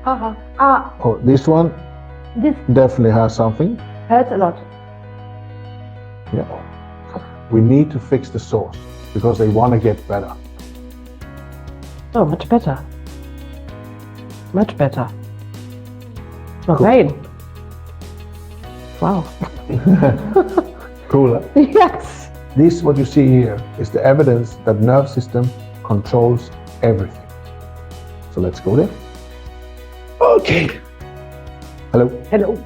Oh, this one This definitely has something. hurts a lot. Yeah. We need to fix the source because they want to get better. Oh, much better. Much better. No Cool. pain. Wow. Cool. Huh? Yes. This, what you see here, is the evidence that nerve system controls everything. So let's go there. Okay. Hello. Hello.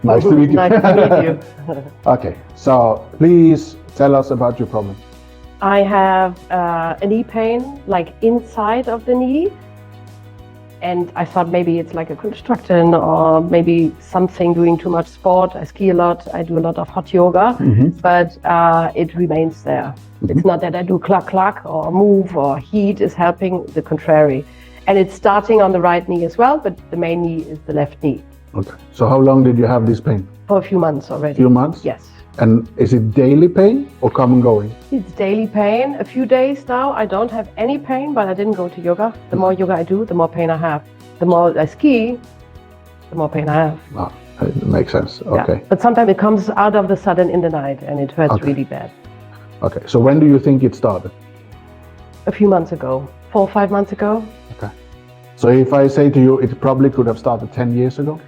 Nice to meet you. Nice to meet you. Okay, so please tell us about your problem. I have a knee pain, like inside of the knee. And I thought maybe it's like a construction or maybe something doing too much sport. I ski a lot. I do a lot of hot yoga, but it remains there. It's not that I do cluck or move or heat is helping, the contrary. And it's starting on the right knee as well, but the main knee is the left knee. Okay, so how long did you have this pain? For a few months already. Few months? Yes. And is it daily pain or come and going? It's daily pain. A few days now, I don't have any pain, but I didn't go to yoga. The more yoga I do, the more pain I have. The more I ski, the more pain I have. Oh, it makes sense. Okay. Yeah. But sometimes it comes out of the sudden in the night and it hurts really bad. Okay, so when do you think it started? A few months ago, 4 or 5 months ago. Okay. So if I say to you, it probably could have started 10 years ago?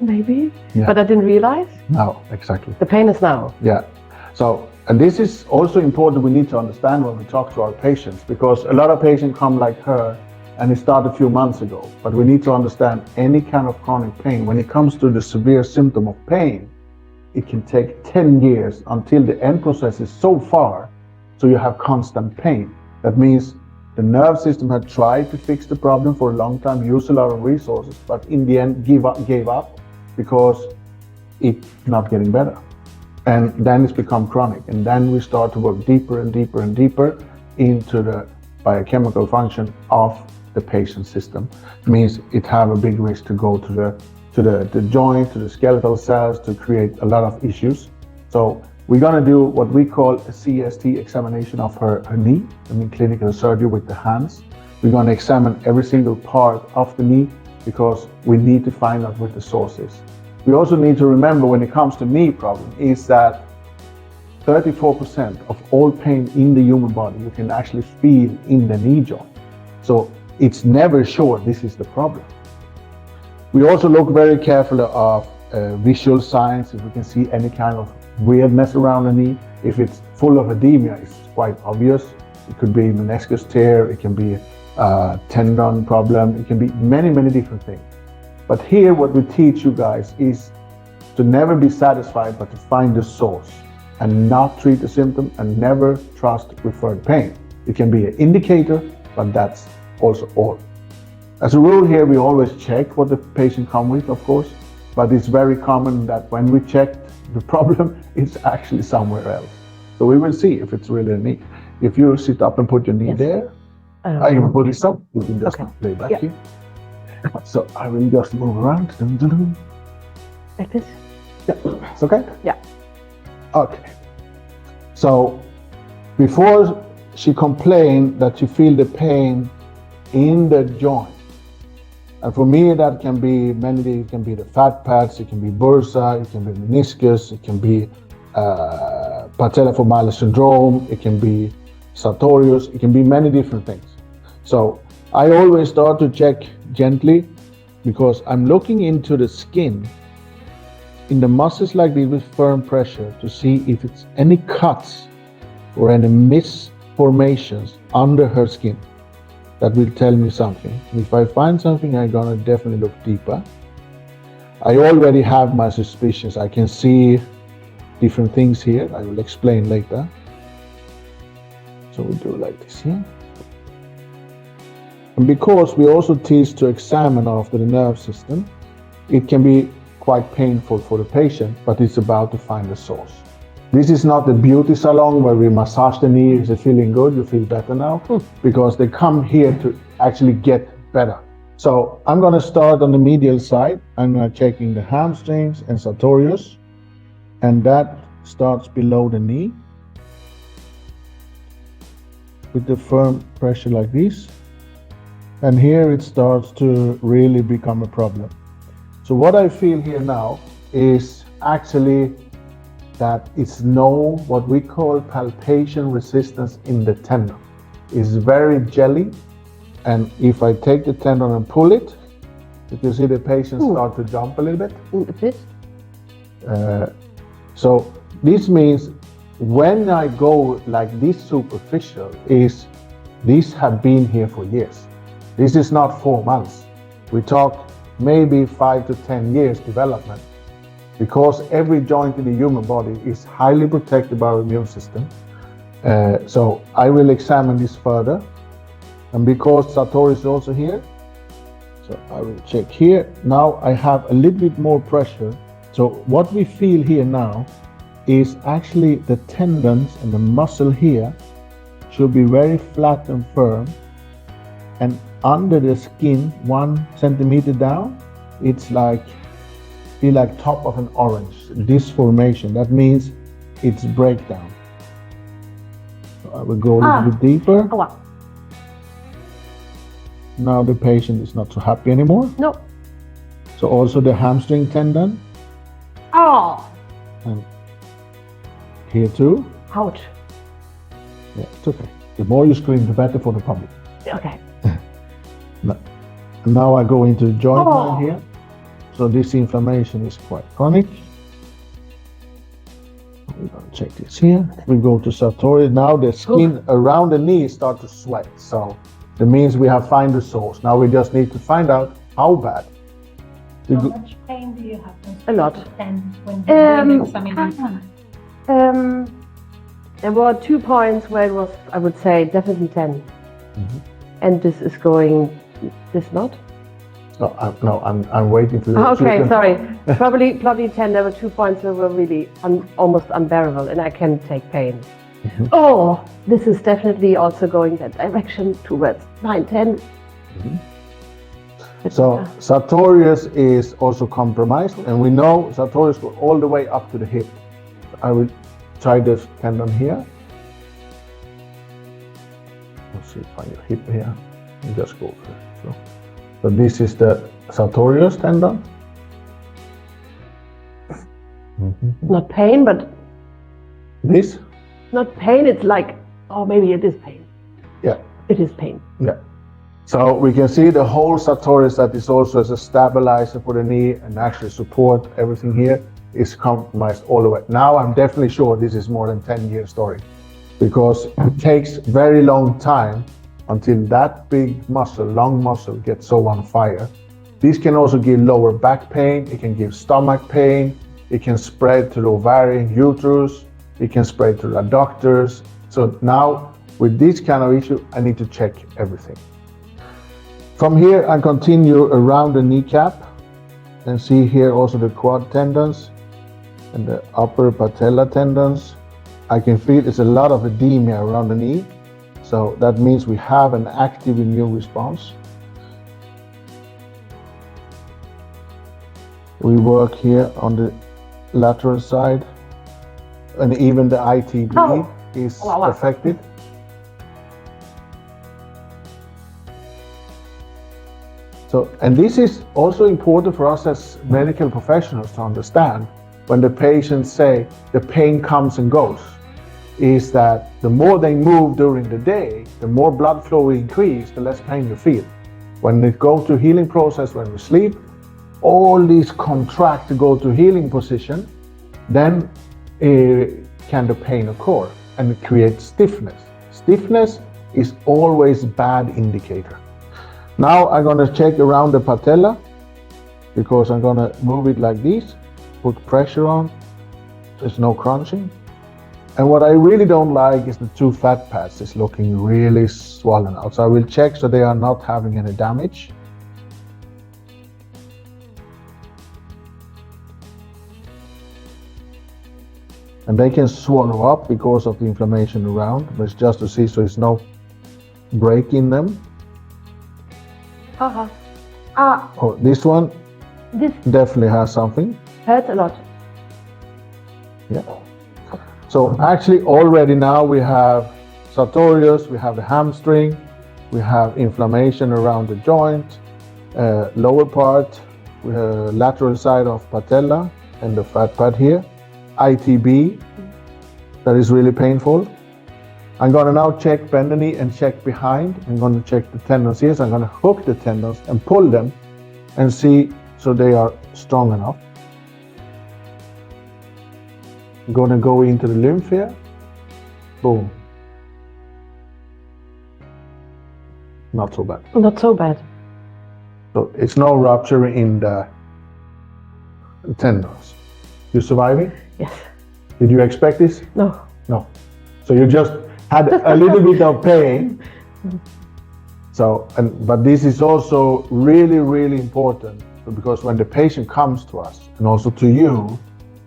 Maybe, Yeah. but I didn't realize. No, exactly. The pain is now. Yeah. So, and this is also important, we need to understand when we talk to our patients, because a lot of patients come like her and it started a few months ago. But we need to understand any kind of chronic pain, when it comes to the severe symptom of pain, it can take 10 years until the end process is so far, so you have constant pain. That means the nerve system had tried to fix the problem for a long time, used a lot of resources, but in the end gave up because it's not getting better. And then it's become chronic. And then we start to work deeper and deeper and deeper into the biochemical function of the patient system. It means it have a big risk to go to the joint, to the skeletal cells, to create a lot of issues. So we're gonna do what we call a CST examination of her knee, clinical surgery with the hands. We're gonna examine every single part of the knee because we need to find out what the source is. We also need to remember when it comes to knee problem is that 34% of all pain in the human body you can actually feel in the knee joint. So it's never sure this is the problem. We also look very carefully of visual signs, if we can see any kind of weirdness around the knee. If it's full of edema, it's quite obvious. It could be meniscus tear, it can be a tendon problem, it can be many, many different things. But here what we teach you guys is to never be satisfied, but to find the source and not treat the symptom and never trust referred pain. It can be an indicator, but that's also all. As a rule here, we always check what the patient comes with, of course, but it's very common that when we check the problem, it's actually somewhere else. So we will see if it's really a knee. If you sit up and put your knee there, I can put this up, we can just lay back here. So I will just move around. Like this? Yeah, it's okay? Yeah. Okay. So before she complained that she feel the pain in the joint. And for me, that can be mainly, it can be the fat pads, it can be bursa, it can be meniscus, it can be patellofemoral syndrome, it can be sartorius, it can be many different things. So I always start to check gently because I'm looking into the skin, in the muscles like this with firm pressure to see if it's any cuts or any misformations under her skin. That will tell me something. If I find something, I'm gonna definitely look deeper. I already have my suspicions. I can see different things here. I will explain later. So we do like this here. And because we also teach to examine after the nerve system, it can be quite painful for the patient, but it's about to find the source. This is not the beauty salon where we massage the knee. Is it feeling good? You feel better now? Because they come here to actually get better. So I'm going to start on the medial side. I'm checking the hamstrings and sartorius. And that starts below the knee. With the firm pressure like this. And here it starts to really become a problem. So what I feel here now is actually that it's what we call palpation resistance in the tendon. It's very jelly, and if I take the tendon and pull it, you can see the patient start to jump a little bit. A bit. So this means when I go like this superficial, these have been here for years. This is not 4 months. We talk maybe 5 to 10 years development, because every joint in the human body is highly protected by our immune system. So I will examine this further. And because Sartorius is also here, so I will check here. Now I have a little bit more pressure. So what we feel here now is actually the tendons and the muscle here should be very flat and firm. And under the skin, 1 centimeter down, it's feel like top of an orange, this formation. That means it's breakdown. So I will go a little bit deeper. Oh, wow. Now the patient is not so happy anymore. No. So also the hamstring tendon. Oh. And here too. Ouch. Yeah, it's okay. The more you scream, the better for the public. Okay. Now I go into the joint line here. So this inflammation is quite chronic. We're going to check this here. We go to Sartorius. Now the skin around the knee start to sweat. So that means we have found the source. Now we just need to find out how bad. How much pain do you have? A lot. And when you examine There were 2 points where it was, I would say, definitely 10. And this is going, this not? I'm waiting for you. Okay, sorry. Probably 10. There were 2 points that were really almost unbearable, and I can take pain. Oh, this is definitely also going that direction towards 9, 10. So Sartorius is also compromised, and we know Sartorius go all the way up to the hip. I will try this tendon here. Let's see, find your hip here, and just go for it. So this is the Sartorius tendon. Not pain, but This? not pain. It's like, oh, maybe it is pain. Yeah. It is pain. Yeah. So we can see the whole Sartorius that is also as a stabilizer for the knee and actually support everything here is compromised all the way. Now I'm definitely sure this is more than 10-year story, because it takes very long time until that big muscle, long muscle, gets so on fire. This can also give lower back pain, it can give stomach pain, it can spread to the ovarian, uterus, it can spread to the adductors. So now with this kind of issue, I need to check everything. From here, I continue around the kneecap and see here also the quad tendons and the upper patella tendons. I can feel there's a lot of edema around the knee. So that means we have an active immune response. We work here on the lateral side, and even the ITB is affected. So, and this is also important for us as medical professionals to understand when the patients say the pain comes and goes, is that the more they move during the day, the more blood flow will increase, the less pain you feel. When they go to healing process, when we sleep, all these contract to go to healing position, then can the pain occur and it creates stiffness. Stiffness is always a bad indicator. Now I'm going to check around the patella, because I'm going to move it like this, put pressure on, there's no crunching. And what I really don't like is the 2 fat pads is looking really swollen out. So I will check so they are not having any damage. And they can swallow up because of the inflammation around, but it's just to see so there's no break in them. Oh, this one definitely has something. Hurts a lot. Yeah. So actually already now we have Sartorius, we have the hamstring, we have inflammation around the joint, lower part, lateral side of patella and the fat pad here, ITB, that is really painful. I'm going to now check bend the knee and check behind. I'm going to check the tendons here. So I'm going to hook the tendons and pull them and see so they are strong enough. I'm going to go into the lymph here. Boom. Not so bad. Not so bad. So it's no rupture in the tendons. You surviving? Yes. Did you expect this? No. No. So you just had a little bit of pain. So, but this is also really, really important, because when the patient comes to us and also to you,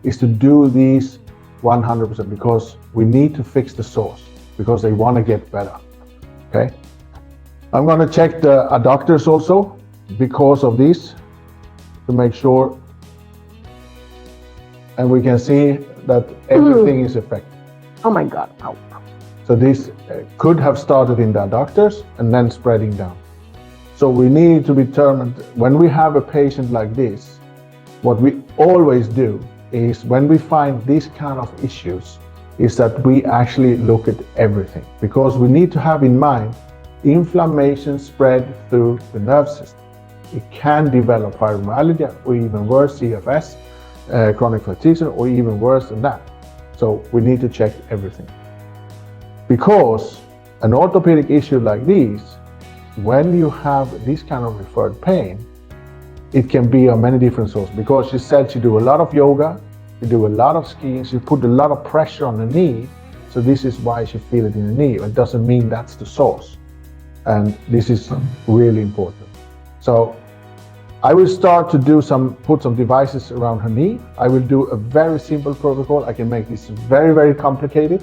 is to do these 100%, because we need to fix the source, because they want to get better. Okay. I'm going to check the adductors also because of this, to make sure, and we can see that everything is affected. Oh my God. Ow. So this could have started in the adductors and then spreading down. So we need to be determined, when we have a patient like this, what we always do is, when we find these kind of issues, is that we actually look at everything, because we need to have in mind inflammation spread through the nerve system. It can develop fibromyalgia, or even worse, CFS, chronic fatigue, or even worse than that. So we need to check everything. Because an orthopedic issue like this, when you have this kind of referred pain, it can be on many different sources. Because she said she do a lot of yoga, she do a lot of skiing, she put a lot of pressure on the knee, so this is why she feel it in the knee. It doesn't mean that's the source. And this is really important. So I will start to put some devices around her knee. I will do a very simple protocol. I can make this very, very complicated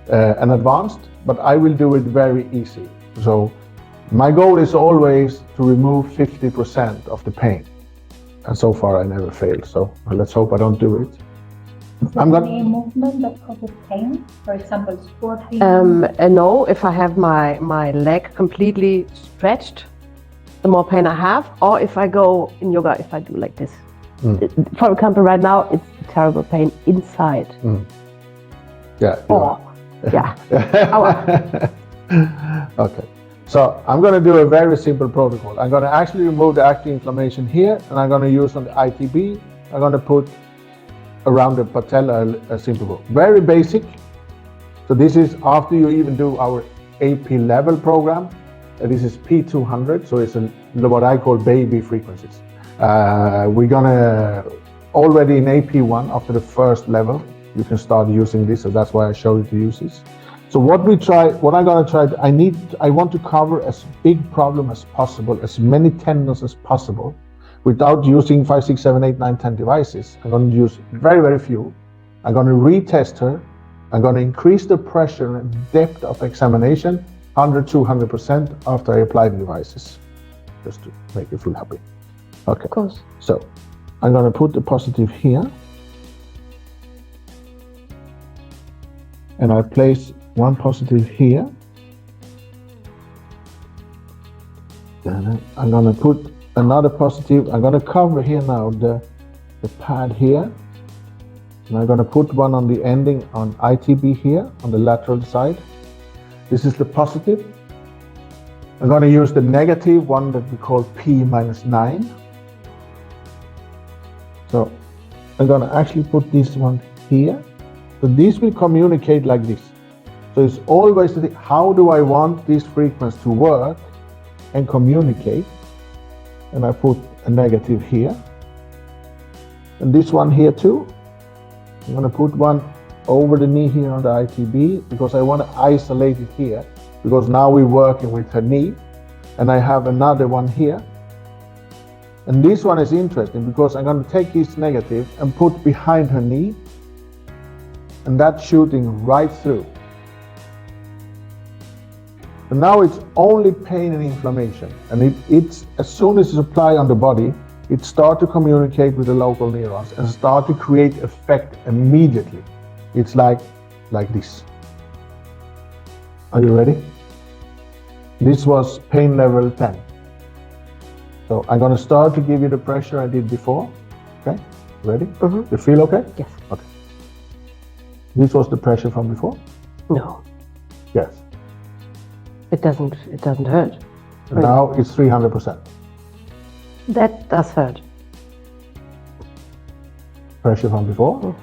and advanced, but I will do it very easy. So my goal is always to remove 50% of the pain. And so far I never failed. So let's hope I don't do it. Any movement that causes pain? For example, squatting? No, if I have my leg completely stretched, the more pain I have. Or if I go in yoga, if I do like this. For example, right now, it's terrible pain inside. Yeah. Or, yeah. Okay. So I'm going to do a very simple protocol. I'm going to actually remove the active inflammation here, and I'm going to use on the ITB. I'm going to put around the patella a simple goal. Very basic. So this is after you even do our AP level program. This is P200, so it's what I call baby frequencies. We're gonna already in AP1, after the first level, you can start using this, so that's why I showed you to use this. So what I'm gonna try, I want to cover as big problem as possible, as many tendons as possible, without using 5, 6, 7, 8, 9, 10 devices. I'm going to use very, very few. I'm going to retest her. I'm going to increase the pressure and depth of examination 100, 200% after I apply the devices, just to make you feel happy. Okay. Of course. So I'm going to put the positive here. And I place one positive here. Then I'm going to put another positive. I'm going to cover here now the pad here, and I'm going to put one on the ending on ITB here on the lateral side. This is the positive. I'm going to use the negative one that we call P-9. So I'm going to actually put this one here. So this will communicate like this. So it's always how do I want this frequency to work and communicate. And I put a negative here. And this one here too. I'm going to put one over the knee here on the ITB, because I want to isolate it here, because now we're working with her knee. And I have another one here. And this one is interesting because I'm going to take this negative and put behind her knee, and that's shooting right through. And now it's only pain and inflammation. And it's as soon as it's applied on the body, it starts to communicate with the local neurons and start to create effect immediately. It's like this. Are you ready? This was pain level 10. So I'm going to start to give you the pressure I did before. Okay, ready? You feel okay? Yes. Okay. This was the pressure from before? No, Yes. it doesn't hurt. And now it's 300%. That does hurt. Pressure from before?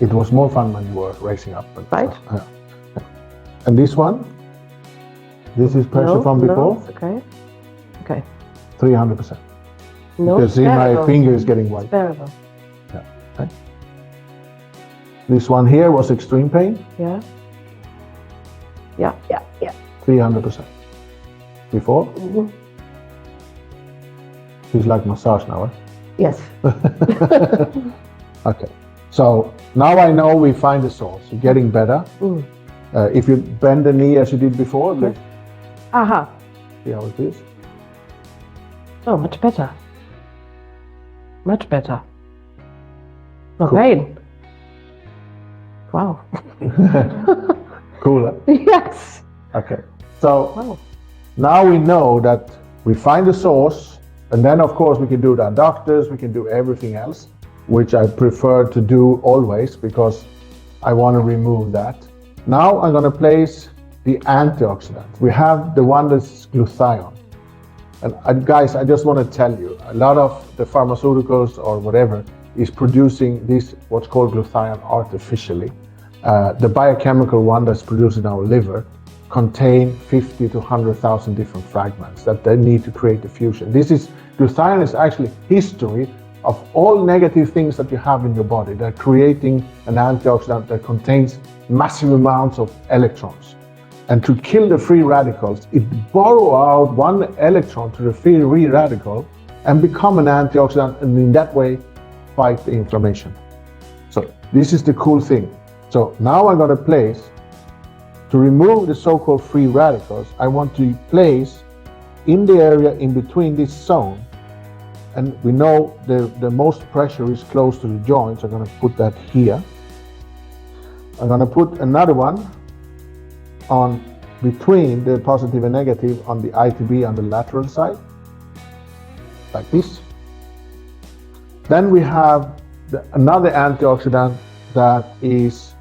It was more fun when you were racing up. Right. And this one? This is pressure from before? Okay. Okay. 300%. No, You can see my finger is getting white. It's bearable. Yeah. Okay. This one here was extreme pain? Yeah. 300%. Before? Feels like massage now, eh? Yes. Okay. So now I know we find the source. You're getting better. If you bend the knee as you did before, let's Aha. see how it is. Oh, much better. Much better. No Cool. pain. Wow. Cool. Yes. Okay. So Wow. now we know that we find the source, and then of course we can do the adductors, we can do everything else, which I prefer to do always because I want to remove that. Now I'm going to place the antioxidant. We have the one that's glutathione. And guys, I just want to tell you, a lot of the pharmaceuticals or whatever is producing this, what's called glutathione artificially. The biochemical one that's produced in our liver contain 50 to 100,000 different fragments that they need to create the fusion. Glutathione is actually history of all negative things that you have in your body. They're creating an antioxidant that contains massive amounts of electrons. And to kill the free radicals, it borrow out one electron to the free radical and become an antioxidant, and in that way fight the inflammation. So this is the cool thing. So now I'm going to place, to remove the so-called free radicals, I want to place in the area in between this zone, and we know the most pressure is close to the joint, so I'm going to put that here. I'm going to put another one on between the positive and negative on the ITB on the lateral side, like this. Then we have another antioxidant that is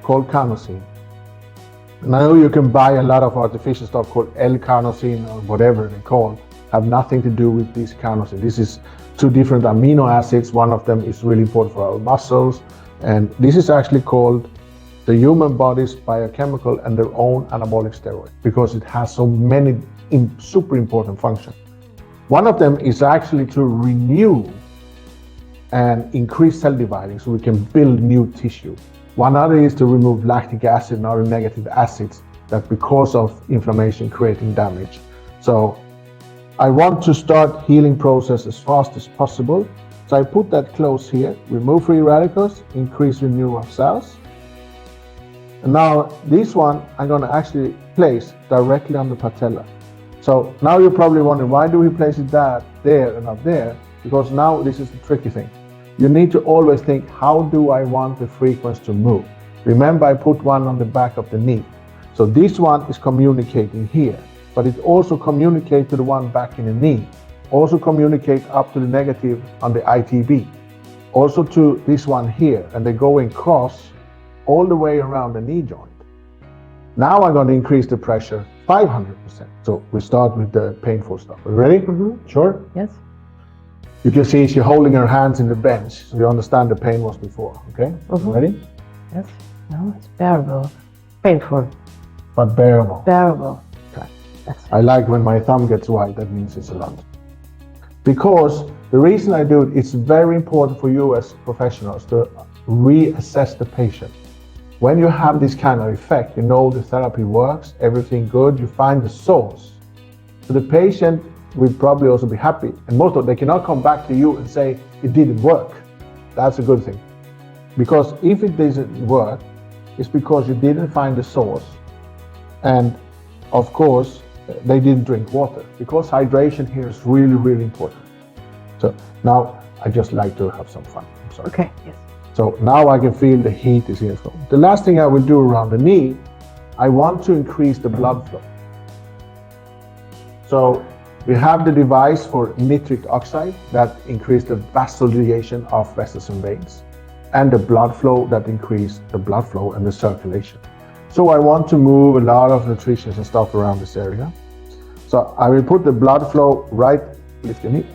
called carnosine. And I know you can buy a lot of artificial stuff called L-carnosine or whatever they call, have nothing to do with this carnosine. This is two different amino acids. One of them is really important for our muscles, and this is actually called the human body's biochemical and their own anabolic steroid because it has so many super important functions. One of them is actually to renew and increase cell dividing so we can build new tissue. One other is to remove lactic acid and other negative acids that because of inflammation creating damage. So I want to start healing process as fast as possible. So I put that close here, remove free radicals, increase renewal of cells. And now this one I'm going to actually place directly on the patella. So now you're probably wondering, why do we place it there and not there? Because now this is the tricky thing. You need to always think, how do I want the frequency to move? Remember, I put one on the back of the knee. So this one is communicating here, but it also communicates to the one back in the knee. Also communicate up to the negative on the ITB. Also to this one here, and they're going cross all the way around the knee joint. Now I'm going to increase the pressure 500%. So we start with the painful stuff. Are you ready? Mm-hmm. Sure? Yes. You can see she's holding her hands in the bench, so you understand the pain was before, okay? Mm-hmm. Ready? Yes. No, it's bearable. Painful. But bearable. Bearable. Okay. Yes. I like when my thumb gets white, that means it's a lot. Because the reason I do it, it's very important for you as professionals to reassess the patient. When you have this kind of effect, you know the therapy works, everything good, you find the source. So the patient will probably also be happy. And most of them, they cannot come back to you and say, it didn't work. That's a good thing. Because if it doesn't work, it's because you didn't find the source. And of course, they didn't drink water. Because hydration here is really, really important. So now I just like to have some fun. I'm sorry. Okay. Yes. So now I can feel the heat is here. So the last thing I will do around the knee, I want to increase the blood flow. So we have the device for nitric oxide that increases the vasodilation of vessels and veins, and the blood flow that increases the blood flow and the circulation. So I want to move a lot of nutrition and stuff around this area. So I will put the blood flow right, lift the knee,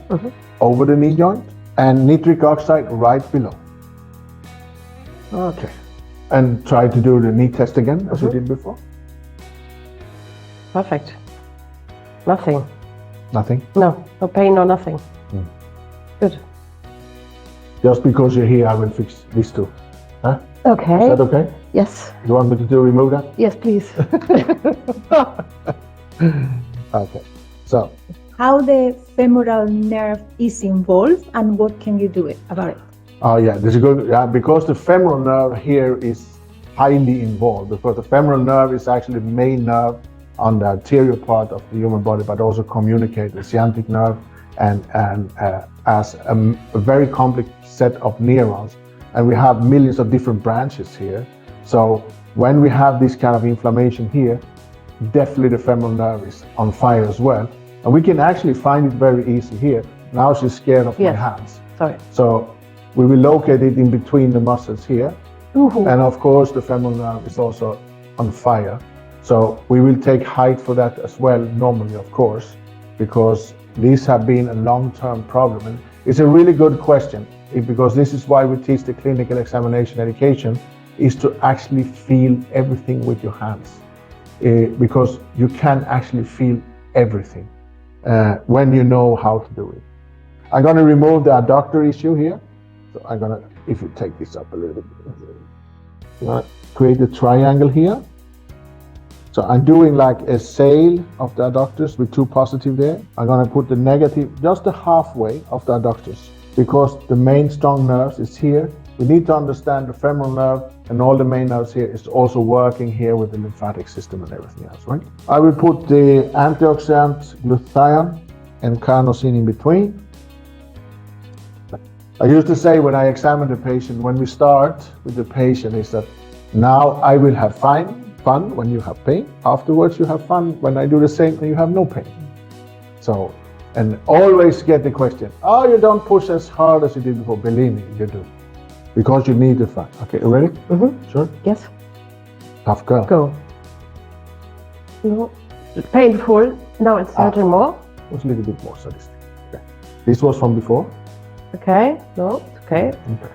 over the knee joint, and nitric oxide right below. Okay. And try to do the knee test again, as we did before. Perfect. Nothing. Nothing? No pain or nothing. Good. Just because you're here, I will fix these two. Huh? Okay. Is that okay? Yes. You want me to remove that? Yes, please. Okay. So, How the femoral nerve is involved and what can you do about it? oh yeah, this is good. Yeah, because the femoral nerve here is highly involved, because the femoral nerve is actually the main nerve on the anterior part of the human body, but also communicate the sciatic nerve and as a very complex set of neurons. And we have millions of different branches here. So when we have this kind of inflammation here, definitely the femoral nerve is on fire as well. And we can actually find it very easy here. Now she's scared of my hands. Sorry. So we will locate it in between the muscles here. And of course, the femoral nerve is also on fire. So we will take height for that as well, normally, of course, because these have been a long-term problem. And it's a really good question, because this is why we teach the clinical examination education, is to actually feel everything with your hands. Because you can actually feel everything when you know how to do it. I'm going to remove the adductor issue here. So I'm going to, if you take this up a little bit, I'm going to create a triangle here. So I'm doing like a sail of the adductors with two positive there. I'm going to put the negative just the halfway of the adductors, because the main strong nerves is here. We need to understand the femoral nerve and all the main nerves here is also working here with the lymphatic system and everything else, right? I will put the antioxidant glutathione and carnosine in between. I used to say when I examine the patient, when we start with the patient, is that now I will have fun when you have pain. Afterwards, you have fun when I do the same and you have no pain. So, and always get the question, oh, you don't push as hard as you did before. Believe me, you do. Because you need the fun. Okay, you ready? Sure? Yes. Tough girl. Go. No. Painful. Now it's hurting more. It was a little bit more sadistic. Okay. This was from before. Okay. No, it's okay. Okay.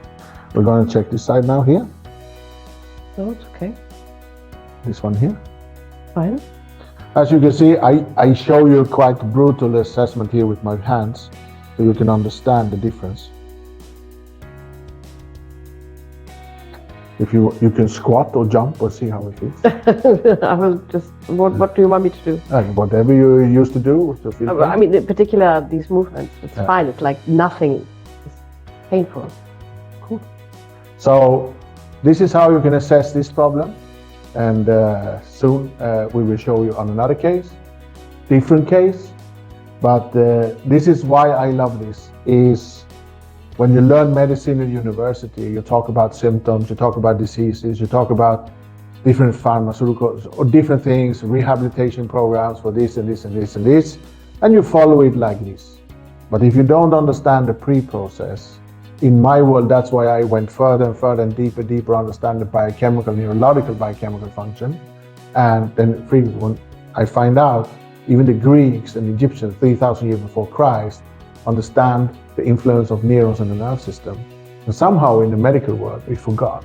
We're going to check this side now here. No, it's okay. This one here. Fine. As you can see, I show you quite brutal assessment here with my hands, so you can understand the difference. If you can squat or jump or see how it feels. I will just, what do you want me to do? Whatever you used to do to feel I mean, in particular, these movements, it's fine. It's like nothing is painful. Cool. So this is how you can assess this problem. And soon we will show you on another case, different case. But this is why I love this, is when you learn medicine in university, you talk about symptoms, you talk about diseases, you talk about different pharmaceuticals or different things, rehabilitation programs for this and this and this and this, and you follow it like this. But if you don't understand the pre-process, in my world, that's why I went further and further and deeper understand the biochemical, neurological biochemical function. And then when I find out, even the Greeks and Egyptians 3,000 years before Christ understand the influence of neurons in the nerve system. And somehow in the medical world, we forgot.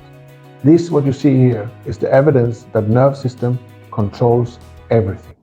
This, what you see here, is the evidence that nerve system controls everything.